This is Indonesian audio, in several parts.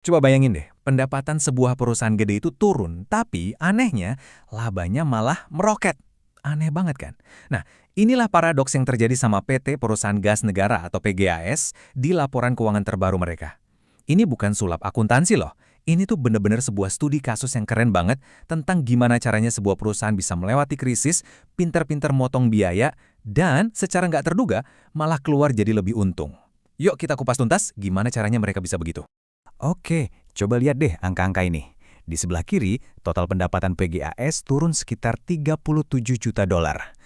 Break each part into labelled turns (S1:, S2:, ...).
S1: Coba bayangin deh, pendapatan sebuah perusahaan gede itu turun, tapi anehnya labanya malah meroket. Aneh banget kan? Nah, inilah paradoks yang terjadi sama PT Perusahaan Gas Negara atau PGAS di laporan keuangan terbaru mereka. Ini bukan sulap akuntansi loh. Ini tuh bener-bener sebuah studi kasus yang keren banget tentang gimana caranya sebuah perusahaan bisa melewati krisis, pinter-pinter motong biaya, dan secara nggak terduga malah keluar jadi lebih untung. Yuk kita kupas tuntas gimana caranya mereka bisa begitu.
S2: Oke, coba lihat deh angka-angka ini. Di sebelah kiri, total pendapatan PGAS turun sekitar 37 juta dolar.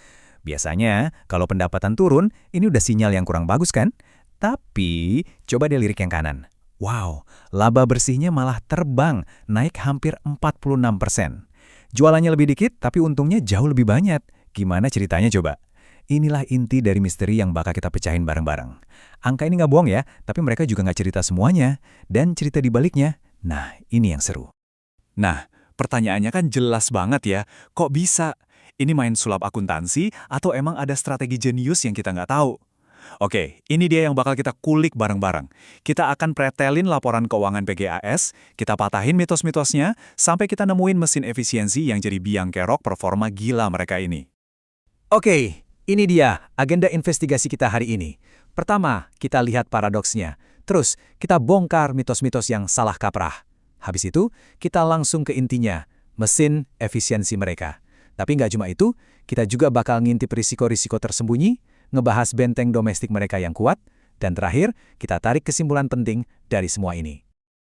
S2: Biasanya, kalau pendapatan turun, ini udah sinyal yang kurang bagus kan? Tapi, coba deh lirik yang kanan. Wow, laba bersihnya malah terbang, naik hampir 46%. Jualannya lebih dikit, tapi untungnya jauh lebih banyak. Gimana ceritanya coba? Inilah inti dari misteri yang bakal kita pecahin bareng-bareng. Angka ini nggak bohong ya, tapi mereka juga nggak cerita semuanya. Dan cerita di baliknya, nah ini yang seru.
S3: Nah, pertanyaannya kan jelas banget ya, kok bisa? Ini main sulap akuntansi atau emang ada strategi jenius yang kita nggak tahu? Oke, ini dia yang bakal kita kulik bareng-bareng. Kita akan pretelin laporan keuangan PGAS, kita patahin mitos-mitosnya, sampai kita nemuin mesin efisiensi yang jadi biang kerok performa gila mereka ini.
S2: Oke, ini dia agenda investigasi kita hari ini. Pertama, kita lihat paradoksnya. Terus, kita bongkar mitos-mitos yang salah kaprah. Habis itu, kita langsung ke intinya, mesin efisiensi mereka. Tapi nggak cuma itu, kita juga bakal ngintip risiko-risiko tersembunyi, ngebahas benteng domestik mereka yang kuat, dan terakhir, kita tarik kesimpulan penting dari semua ini.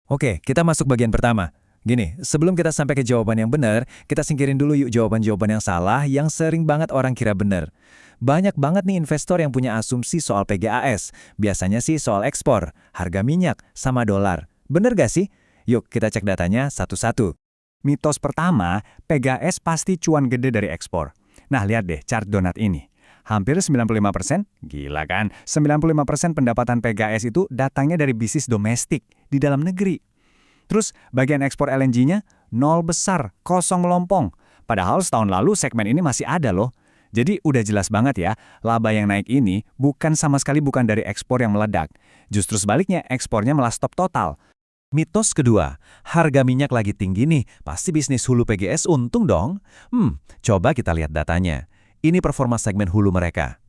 S2: Oke, kita masuk bagian pertama. Gini, sebelum kita sampai ke jawaban yang benar, kita singkirin dulu yuk jawaban-jawaban yang salah yang sering banget orang kira benar. Banyak banget nih investor yang punya asumsi soal PGAS. Biasanya sih soal ekspor, harga minyak, sama dolar. Bener gak sih? Yuk kita cek datanya satu-satu. Mitos pertama, PGAS pasti cuan gede dari ekspor. Nah lihat deh chart donat ini. Hampir 95%, gila kan? 95% pendapatan PGAS itu datangnya dari bisnis domestik di dalam negeri. Terus bagian ekspor LNG-nya nol besar, kosong melompong. Padahal setahun lalu segmen ini masih ada loh. Jadi udah jelas banget ya, laba yang naik ini sama sekali bukan dari ekspor yang meledak. Justru sebaliknya, ekspornya malah stop total. Mitos kedua, harga minyak lagi tinggi nih, pasti bisnis hulu PGS untung dong. Coba kita lihat datanya. Ini performa segmen hulu mereka.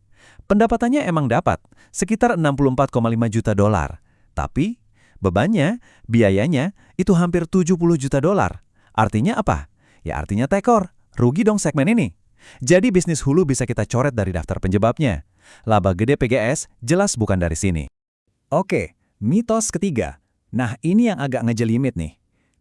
S2: Pendapatannya emang dapat, sekitar 64,5 juta dolar. Tapi bebannya, biayanya, itu hampir 70 juta dolar. Artinya apa? Ya artinya tekor, rugi dong segmen ini. Jadi bisnis hulu bisa kita coret dari daftar penyebabnya. Laba gede PGS jelas bukan dari sini. Oke, mitos ketiga. Nah ini yang agak ngejelimit nih.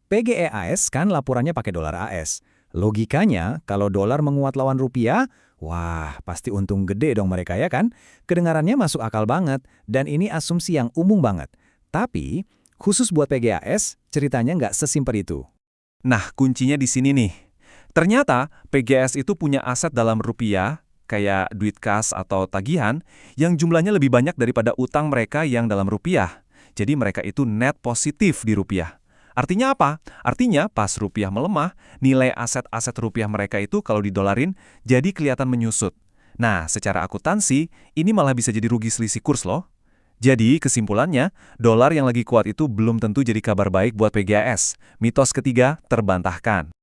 S2: PGEAS kan laporannya pakai dolar AS. Logikanya, kalau dolar menguat lawan rupiah, wah pasti untung gede dong mereka ya kan? Kedengarannya masuk akal banget, dan ini asumsi yang umum banget. Tapi, khusus buat PGAS, ceritanya nggak sesimpel itu.
S3: Nah, kuncinya di sini nih. Ternyata, PGAS itu punya aset dalam rupiah, kayak duit kas atau tagihan, yang jumlahnya lebih banyak daripada utang mereka yang dalam rupiah. Jadi mereka itu net positif di rupiah. Artinya apa? Artinya pas rupiah melemah, nilai aset-aset rupiah mereka itu kalau didolarin jadi kelihatan menyusut. Nah, secara akuntansi, ini malah bisa jadi rugi selisih kurs loh. Jadi, kesimpulannya, dolar yang lagi kuat itu belum tentu jadi kabar baik buat PGAS. Mitos ketiga terbantahkan.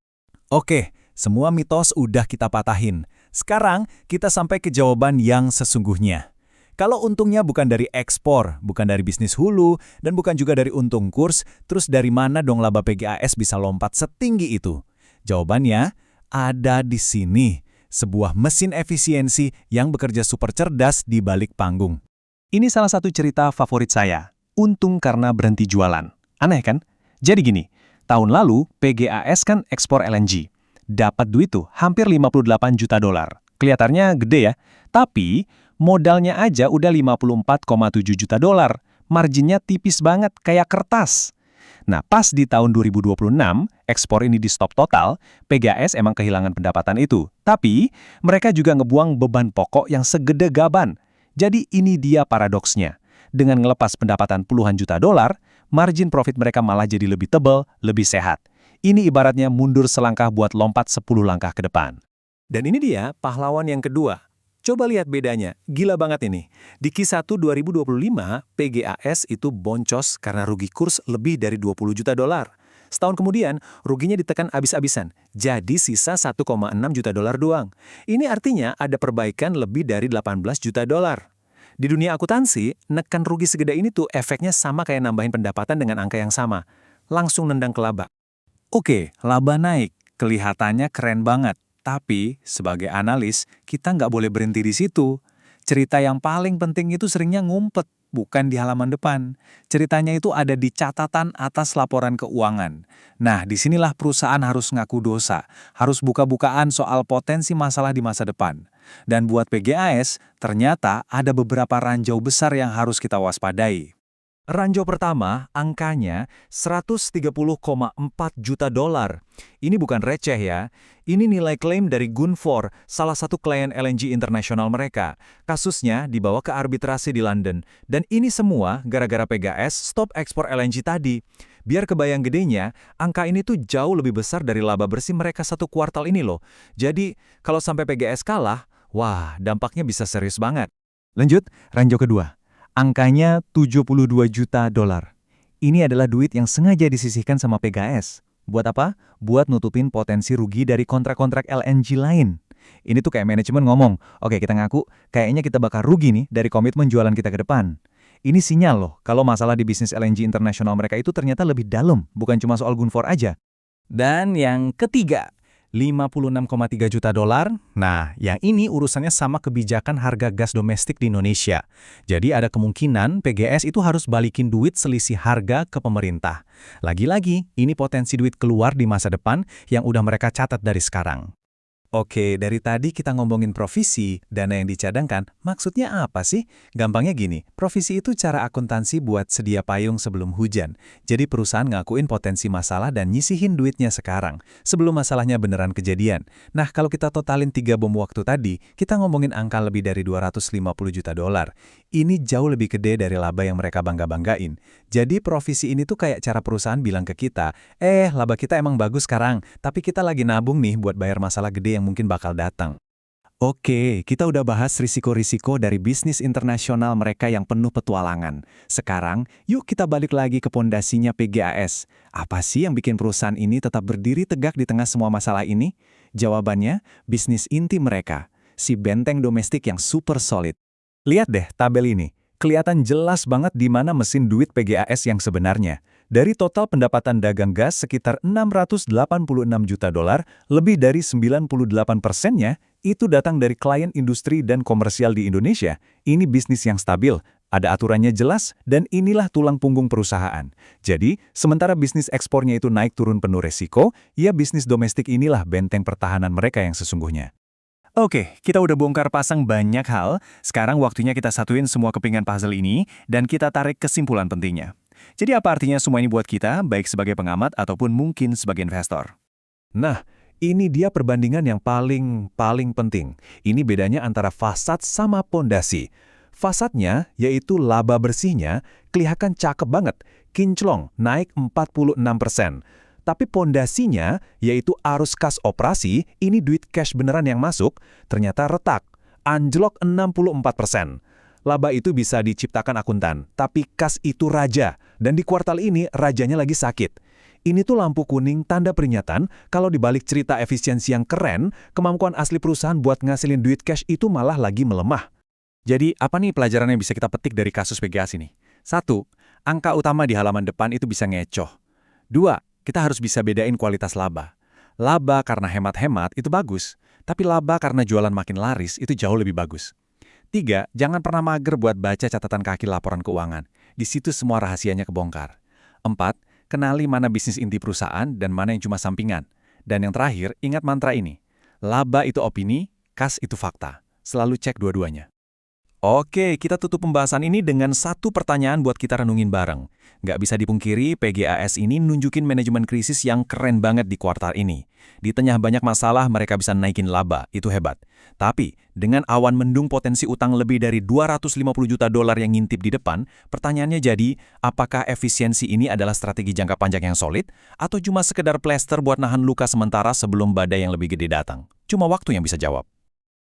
S2: Oke, semua mitos udah kita patahin. Sekarang, kita sampai ke jawaban yang sesungguhnya. Kalau untungnya bukan dari ekspor, bukan dari bisnis hulu, dan bukan juga dari untung kurs, terus dari mana dong laba PGAS bisa lompat setinggi itu? Jawabannya ada di sini. Sebuah mesin efisiensi yang bekerja super cerdas di balik panggung. Ini salah satu cerita favorit saya. Untung karena berhenti jualan. Aneh kan? Jadi gini, tahun lalu PGAS kan ekspor LNG. Dapat duit tuh hampir 58 juta dolar. Kelihatannya gede ya. Tapi modalnya aja udah 54,7 juta dolar. Marginnya tipis banget, kayak kertas. Nah, pas di tahun 2026, ekspor ini di stop total, PGAS emang kehilangan pendapatan itu. Tapi, mereka juga ngebuang beban pokok yang segede gaban. Jadi ini dia paradoksnya. Dengan ngelepas pendapatan puluhan juta dolar, margin profit mereka malah jadi lebih tebal, lebih sehat. Ini ibaratnya mundur selangkah buat lompat 10 langkah ke depan. Dan ini dia pahlawan yang kedua. Coba lihat bedanya, gila banget ini. Di Q1 2025, PGAS itu boncos karena rugi kurs lebih dari 20 juta dolar. Setahun kemudian, ruginya ditekan abis-abisan, jadi sisa 1,6 juta dolar doang. Ini artinya ada perbaikan lebih dari 18 juta dolar. Di dunia akuntansi, nekan rugi segede ini tuh efeknya sama kayak nambahin pendapatan dengan angka yang sama. Langsung nendang ke laba.
S1: Oke, laba naik. Kelihatannya keren banget. Tapi, sebagai analis, kita nggak boleh berhenti di situ. Cerita yang paling penting itu seringnya ngumpet, bukan di halaman depan. Ceritanya itu ada di catatan atas laporan keuangan. Nah, disinilah perusahaan harus ngaku dosa, harus buka-bukaan soal potensi masalah di masa depan. Dan buat PGAS, ternyata ada beberapa ranjau besar yang harus kita waspadai.
S2: Ranjau pertama, angkanya 130,4 juta dolar. Ini bukan receh ya. Ini nilai klaim dari Gunvor, salah satu klien LNG internasional mereka. Kasusnya dibawa ke arbitrase di London. Dan ini semua gara-gara PGAS stop ekspor LNG tadi. Biar kebayang gedenya, angka ini tuh jauh lebih besar dari laba bersih mereka satu kuartal ini loh. Jadi, kalau sampai PGAS kalah, wah, dampaknya bisa serius banget.
S1: Lanjut, ranjau kedua. Angkanya 72 juta dolar. Ini adalah duit yang sengaja disisihkan sama PGAS. Buat apa? Buat nutupin potensi rugi dari kontrak-kontrak LNG lain. Ini tuh kayak manajemen ngomong, oke kita ngaku, kayaknya kita bakal rugi nih dari komitmen jualan kita ke depan. Ini sinyal loh, kalau masalah di bisnis LNG internasional mereka itu ternyata lebih dalam, bukan cuma soal Gunvor aja. Dan yang ketiga, 56,3 juta dolar. Nah, yang ini urusannya sama kebijakan harga gas domestik di Indonesia. Jadi ada kemungkinan PGAS itu harus balikin duit selisih harga ke pemerintah. Lagi-lagi, ini potensi duit keluar di masa depan yang udah mereka catat dari sekarang. Oke, dari tadi kita ngomongin provisi, dana yang dicadangkan, maksudnya apa sih? Gampangnya gini, provisi itu cara akuntansi buat sedia payung sebelum hujan. Jadi perusahaan ngakuin potensi masalah dan nyisihin duitnya sekarang, sebelum masalahnya beneran kejadian. Nah, kalau kita totalin 3 bom waktu tadi, kita ngomongin angka lebih dari 250 juta dolar. Ini jauh lebih gede dari laba yang mereka bangga-banggain. Jadi provisi ini tuh kayak cara perusahaan bilang ke kita, laba kita emang bagus sekarang, tapi kita lagi nabung nih buat bayar masalah gede yang mungkin bakal datang. Oke, kita udah bahas risiko-risiko dari bisnis internasional mereka yang penuh petualangan. Sekarang, yuk kita balik lagi ke pondasinya PGAS. Apa sih yang bikin perusahaan ini tetap berdiri tegak di tengah semua masalah ini? Jawabannya, bisnis inti mereka, si benteng domestik yang super solid. Lihat deh tabel ini. Kelihatan jelas banget di mana mesin duit PGAS yang sebenarnya. Dari total pendapatan dagang gas sekitar 686 juta dolar, lebih dari 98%-nya itu datang dari klien industri dan komersial di Indonesia. Ini bisnis yang stabil, ada aturannya jelas, dan inilah tulang punggung perusahaan. Jadi, sementara bisnis ekspornya itu naik turun penuh resiko, ya bisnis domestik inilah benteng pertahanan mereka yang sesungguhnya. Oke, kita udah bongkar pasang banyak hal, sekarang waktunya kita satuin semua kepingan puzzle ini, dan kita tarik kesimpulan pentingnya. Jadi apa artinya semua ini buat kita, baik sebagai pengamat ataupun mungkin sebagai investor? Nah, ini dia perbandingan yang paling penting. Ini bedanya antara fasad sama pondasi. Fasadnya, yaitu laba bersihnya, kelihatan cakep banget, kinclong, naik 46%. Tapi pondasinya, yaitu arus kas operasi, ini duit cash beneran yang masuk, ternyata retak, anjlok 64%. Laba itu bisa diciptakan akuntan, tapi kas itu raja, dan di kuartal ini rajanya lagi sakit. Ini tuh lampu kuning tanda peringatan kalau dibalik cerita efisiensi yang keren, kemampuan asli perusahaan buat ngasilin duit cash itu malah lagi melemah. Jadi apa nih pelajaran yang bisa kita petik dari kasus PGAS ini? 1. Angka utama di halaman depan itu bisa ngecoh. 2. Kita harus bisa bedain kualitas laba. Laba karena hemat-hemat itu bagus, tapi laba karena jualan makin laris itu jauh lebih bagus. 3. Jangan pernah mager buat baca catatan kaki laporan keuangan. Di situ semua rahasianya kebongkar. 4. Kenali mana bisnis inti perusahaan dan mana yang cuma sampingan. Dan yang terakhir, ingat mantra ini. Laba itu opini, kas itu fakta. Selalu cek dua-duanya. Oke, kita tutup pembahasan ini dengan satu pertanyaan buat kita renungin bareng. Nggak bisa dipungkiri, PGAS ini nunjukin manajemen krisis yang keren banget di kuartal ini. Di tengah banyak masalah, mereka bisa naikin laba, itu hebat. Tapi, dengan awan mendung potensi utang lebih dari 250 juta dolar yang ngintip di depan, pertanyaannya jadi, apakah efisiensi ini adalah strategi jangka panjang yang solid, atau cuma sekedar plester buat nahan luka sementara sebelum badai yang lebih gede datang? Cuma waktu yang bisa jawab.